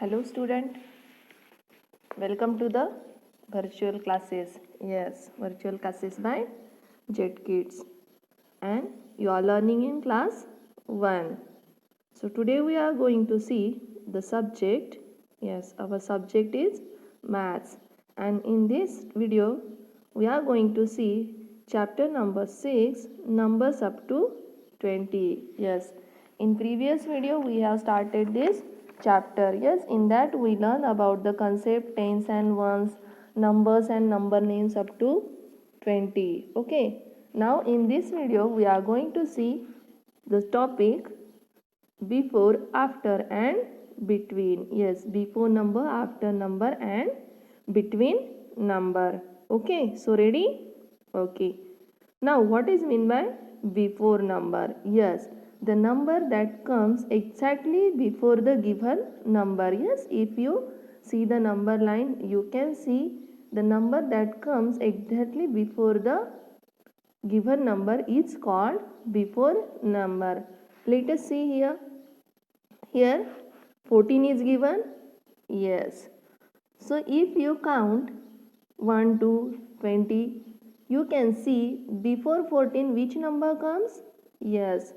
Hello student, welcome to the virtual classes. Yes, virtual classes by Jet Kids, and you are learning in class 1. So today we are going to see the subject. Yes, our subject is maths, and in this video we are going to see chapter number 6, numbers up to 20. Yes, in previous video we have started this chapter. Yes, in that we learn about the concept tens and ones, numbers and number names up to 20. Okay, now in this video we are going to see the topic before, after and between. Yes, before number, after number and between number. Okay, so ready? Okay, now what is mean by before number? Yes, the number that comes exactly before the given number. Yes, if you see the number line, you can see the number that comes exactly before the given number is called before number. Let us see here. Here 14 is given. Yes. So if you count 1 to 20, you can see before 14 which number comes? Yes.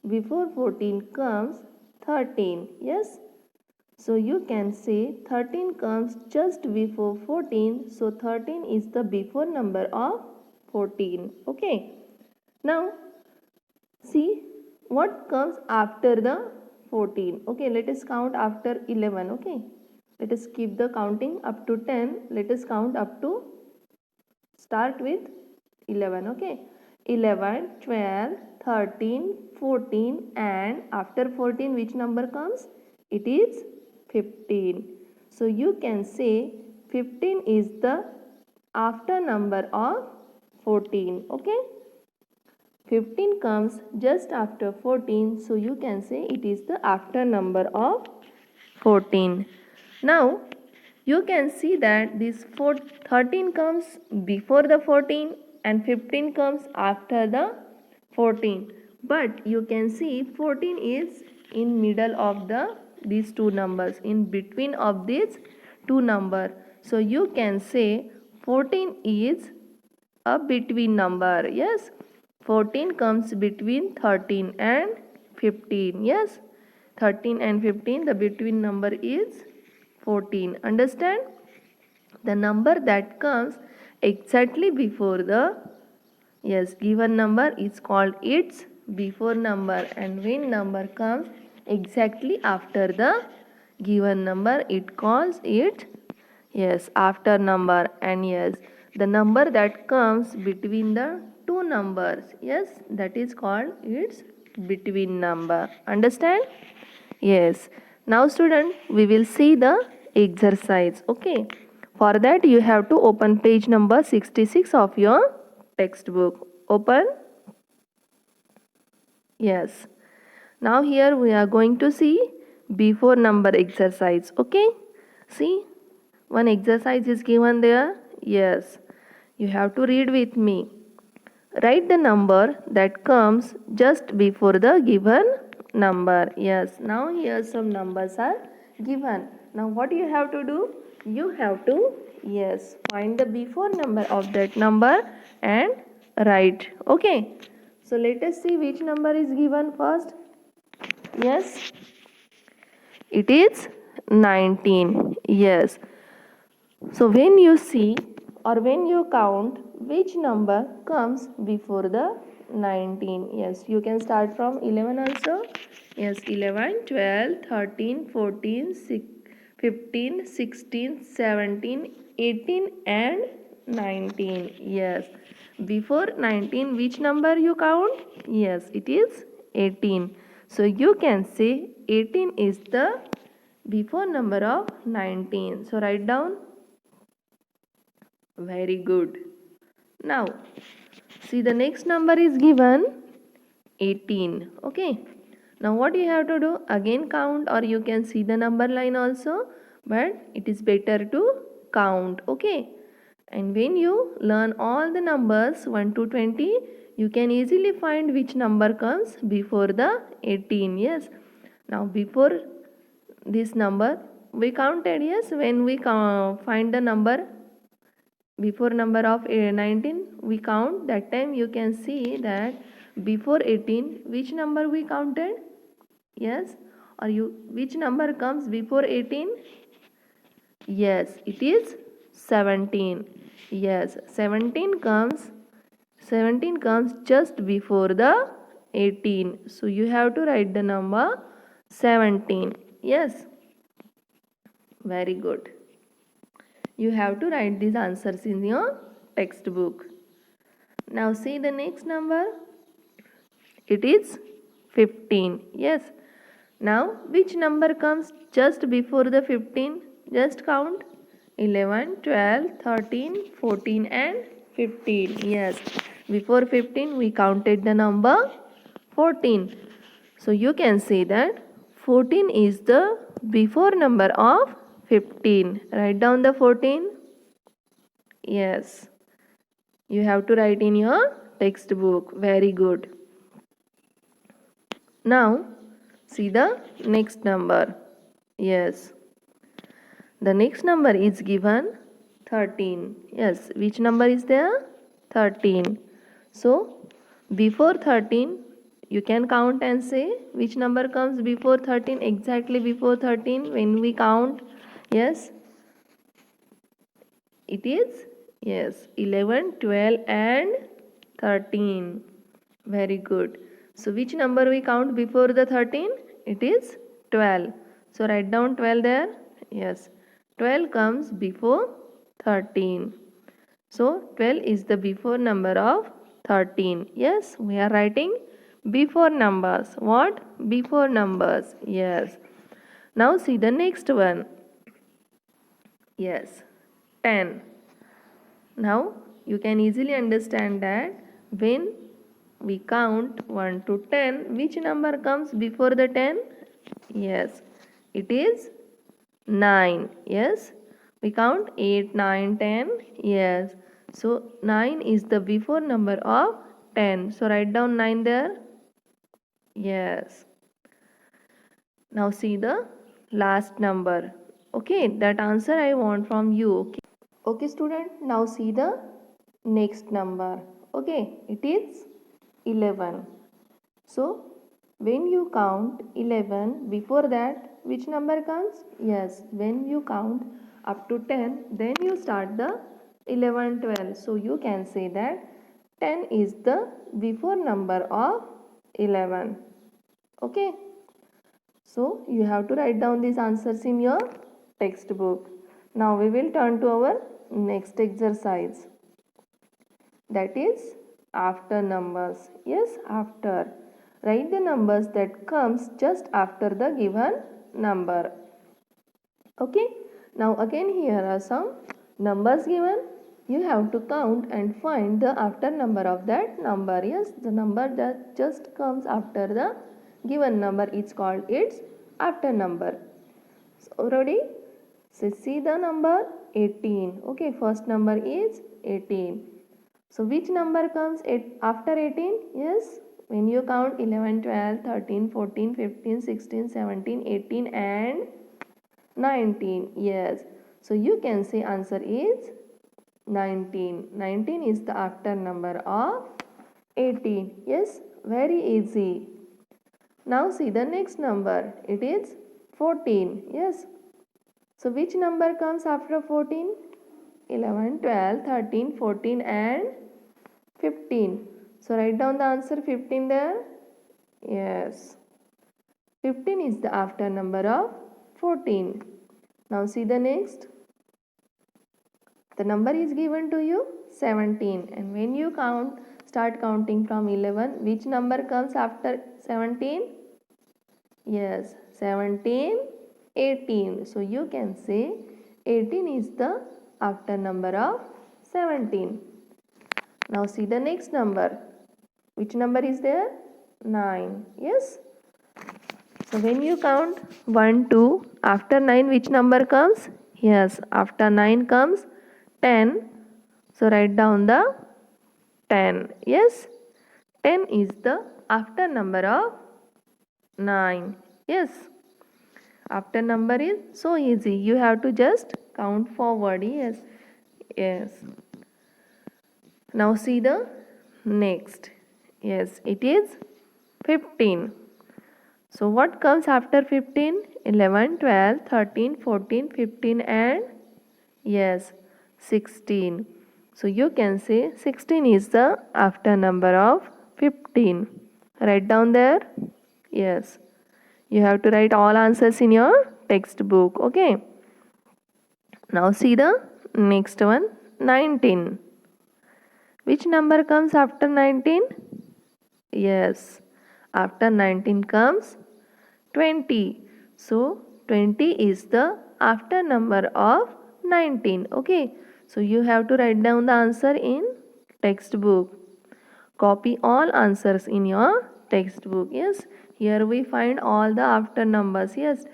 Before 14 comes 13. Yes. So you can say 13 comes just before 14. So 13 is the before number of 14. Okay. Now see what comes after the 14. Okay, let us count after 11. Okay, let us keep the counting up to 10. Let us count up to start with 11. Okay, 11, 12, 13, 14, and after 14 which number comes? It is 15. So you can say 15 is the after number of 14. Okay, 15 comes just after 14, so you can say it is the after number of 14. Now you can see that this 13 comes before the 14 and 15 comes after the 14, but you can see 14 is in middle of these two numbers, in between of these two number. So you can say 14 is a between number. Yes, 14 comes between 13 and 15. Yes, 13 and 15, the between number is 14. Understand? The number that comes exactly before the given number is called its before number, and when number comes exactly after the given number, it calls it after number. And the number that comes between the two numbers, that is called its between number. Understand? Yes. Now student, we will see the exercise. Okay, for that you have to open page number 66 of your textbook. Open. Yes. Now here we are going to see before number exercise. Okay, see, one exercise is given there. Yes, you have to read with me. Write the number that comes just before the given number. Yes, now here some numbers are given. Now what you have to do? You have to find the before number of that number and write. Okay, so let us see which number is given first. Yes, it is 19. Yes. So when you see or when you count which number comes before the 19. Yes, you can start from 11 also. Yes, 11, 12, 13, 14, 15, 16, 17, 18 and 19. Yes. Before 19 which number you count? Yes, it is 18. So you can say 18 is the before number of 19. So write down. Very good. Now see, the next number is given 18. Okay, now what you have to do? Again count, or you can see the number line also, but it is better to count. Okay, and when you learn all the numbers 1 to 20, you can easily find which number comes before the 18. Yes, now before this number we counted, yes, when we find the number before number of 19, we count. That time you can see that before 18, which number we counted? Yes, or which number comes before 18? Yes, it is 17. Yes, 17 comes just before the 18. So you have to write the number 17. Yes, very good. You have to write these answers in your textbook. Now see the next number. It is 15. Yes. Now which number comes just before the 15? Just count. 11, 12, 13, 14 and 15. Yes. Before 15 we counted the number 14. So you can say that 14 is the before number of 15. Write down the 14. Yes. You have to write in your textbook. Very good. Now see the next number. Yes. The next number is given 13. Yes. Which number is there? 13. So before 13 you can count and say which number comes before 13. Exactly before 13 when we count. Yes. It is, yes, 11, 12 and 13. Very good. So which number we count before the 13? It is 12. So write down 12 there. Yes. 12 comes before 13. So 12 is the before number of 13. Yes, we are writing before numbers. What? Before numbers. Yes. Now see the next one. Yes. 10. Now you can easily understand that when we count 1 to 10, which number comes before the 10? Yes, it is 9. Yes, we count 8, 9, 10. Yes, so 9 is the before number of 10. So write down 9 there. Yes. Now see the last number. Okay, that answer I want from you. Okay, student, now see the next number. Okay, it is 11. So when you count 11, before that which number comes? Yes, when you count up to 10, then you start the 11, 12. So you can say that 10 is the before number of 11. Okay. So you have to write down these answers in your textbook. Now we will turn to our next exercise. That is after numbers. Yes, after. Write the numbers that comes just after the given number. Okay. Now again here are some numbers given. You have to count and find the after number of that number. Yes, the number that just comes after the given number is called its after number. So ready? So see the number 18. Okay, first number is 18. So which number comes after 18? Yes, when you count 11, 12, 13, 14, 15, 16, 17, 18 and 19. Yes, so you can say answer is 19. 19 is the after number of 18. Yes, very easy. Now see the next number. It is 14. Yes. So which number comes after 14? 11, 12, 13, 14 and 15. So write down the answer 15 there. Yes. 15 is the after number of 14. Now see the next. The number is given to you 17. And when you start counting from 11, which number comes after 17? Yes, 17, 18. So you can say 18 is the after number of 17. Now see the next number. Which number is there? 9. Yes. So when you count 1, 2, after 9 which number comes? Yes, after 9 comes 10. So write down the 10. Yes, 10 is the after number of 9. Yes. After number is so easy. You have to just count forward. Yes. Yes. Now see the next. Yes, it is 15. So what comes after 15? 11, 12, 13, 14, 15 and yes, 16. So you can say 16 is the after number of 15. Write down there. Yes. You have to write all answers in your textbook. Okay. Now see the next one, 19. Which number comes after 19? Yes. After 19 comes 20. So 20 is the after number of 19. Okay. So you have to write down the answer in textbook. Copy all answers in your textbook. Yes. Here we find all the after numbers. Yes.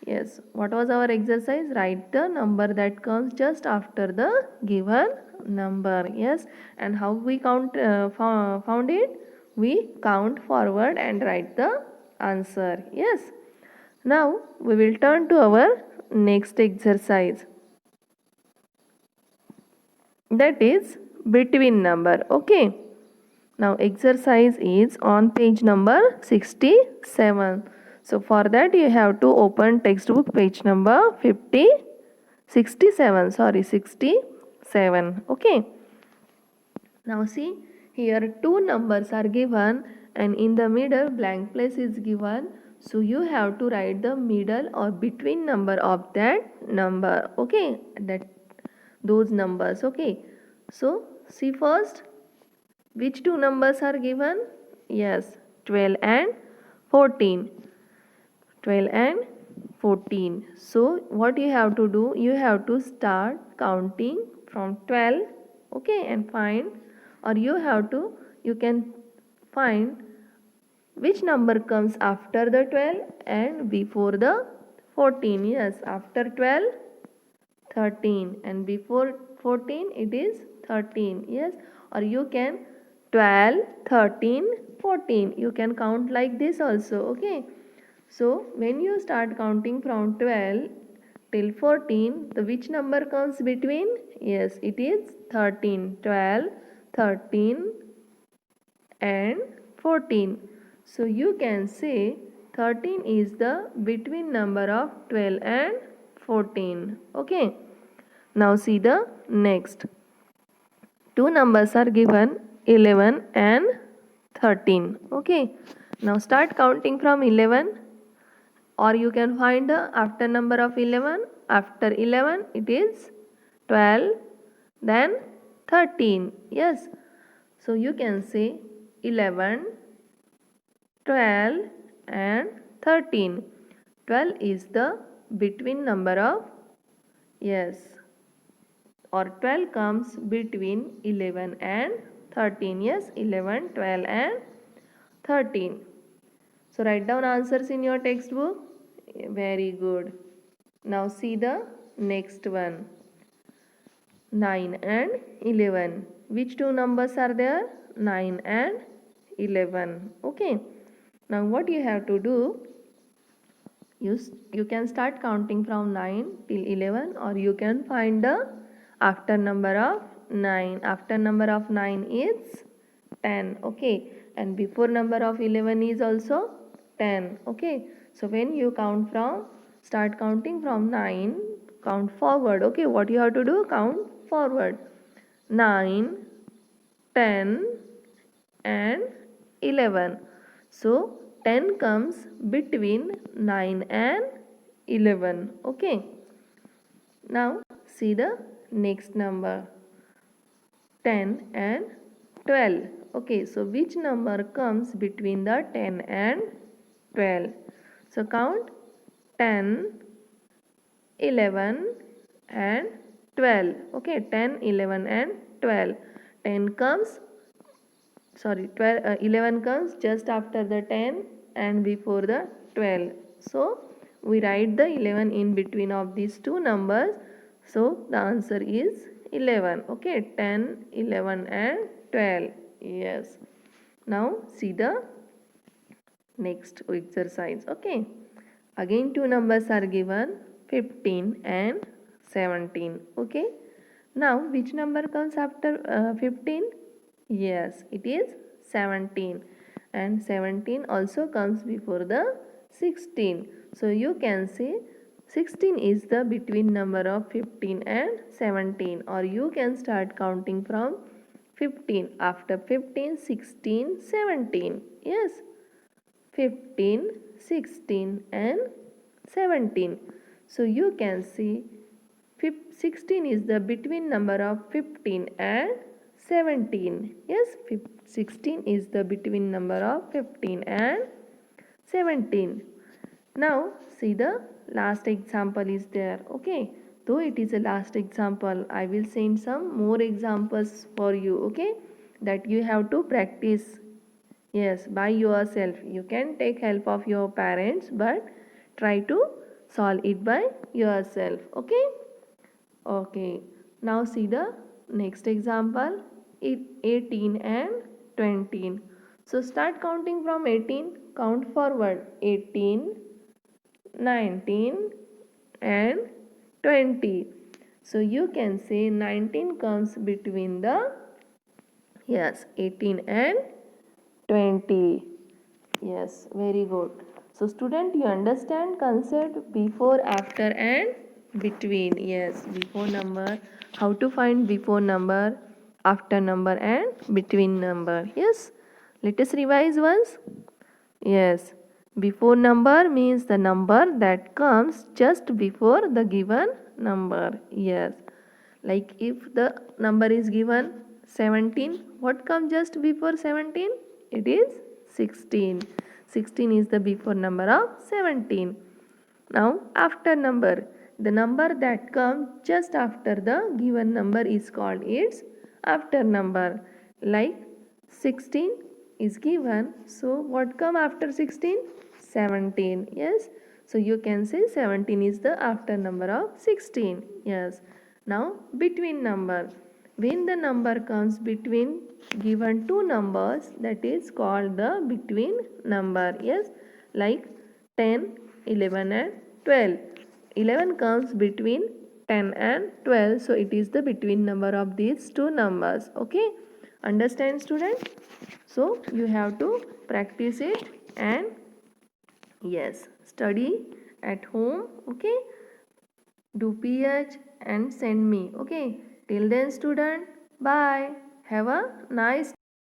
Yes. What was our exercise? Write the number that comes just after the given number. Yes. And how we found it? We count forward and write the answer. Yes. Now we will turn to our next exercise. That is between number. Okay. Now exercise is on page number 67. So for that you have to open textbook page number 67. Sorry, 67. Okay. Now see, here two numbers are given and in the middle blank place is given. So you have to write the middle or between number of that number. Okay, that those numbers. Okay. So see first, which two numbers are given? Yes, 12 and 14. 12 and 14. So what you have to do? You have to start counting from 12. Okay, and find, or you can find which number comes after the 12 and before the 14. Yes, after 12, 13 and before 14 it is 13. Yes, or you can 12, 13, 14. You can count like this also. Okay. So when you start counting from 12 till 14, the which number comes between? Yes, it is 13. 12, 13 and 14. So you can say 13 is the between number of 12 and 14. Okay. Now see the next. Two numbers are given, 11 and 13. Okay. Now start counting from 11, or you can find the after number of 11. After 11 it is 12, then 13. Yes. So you can say 11, 12 and 13. 12 is the between number of, yes, or 12 comes between 11 and 13. Yes, 11, 12 and 13. So write down answers in your textbook. Very good. Now see the next one. 9 and 11. Which two numbers are there? 9 and 11. Okay. Now what you have to do? You can start counting from 9 till 11, or you can find the after number of 9. After number of 9 is 10. Okay. And before number of 11 is also 10. Okay. So when you start counting from 9, count forward. Okay. What you have to do? Count forward. 9, 10 and 11. So 10 comes between 9 and 11. Okay. Now see the next number, 10 and 12. Okay, so which number comes between the 10 and 12? So count 10, 11 and 12. Okay, 10, 11 and 12. 10 comes, sorry, 11 comes just after the 10 and before the 12. So we write the 11 in between of these two numbers. So the answer is 11. Okay, 10, 11 and 12. Yes. Now see the next exercise. Okay. Again two numbers are given, 15 and 17. Okay. Now which number comes after 15? Yes, it is 17, and 17 also comes before the 16. So you can say 16 is the between number of 15 and 17, or you can start counting from 15. After 15, 16, 17. Yes, 15, 16 and 17. So you can see 16 is the between number of 15 and 17. Yes, 16 is the between number of 15 and 17. Now see the last example is there. Okay, though it is a last example, I will send some more examples for you. Okay, that you have to practice. Yes, by yourself. You can take help of your parents, but try to solve it by yourself. Okay. Okay, now see the next example, 18 and 20. So start counting from 18, count forward, 18, 19 and 20. So you can say 19 comes between the, yes, 18 and 20. Yes, very good. So student, you understand concept before, after and between. Yes, before number, how to find before number, after number and between number. Yes, let us revise once. Yes, before number means the number that comes just before the given number. Yes, like if the number is given 17, what comes just before 17? It is 16. 16 is the before number of 17. Now after number, the number that comes just after the given number is called its after number. Like 16 is given, so what come after 16? 17. Yes, so you can say 17 is the after number of 16. Yes, now between number, when the number comes between given two numbers, that is called the between number. Yes, like 10, 11 and 12. 11 comes between 10 and 12, so it is the between number of these two numbers. Okay, understand student? So you have to practice it and yes, study at home. Okay, do PH and send me. Okay, till then student, bye, have a nice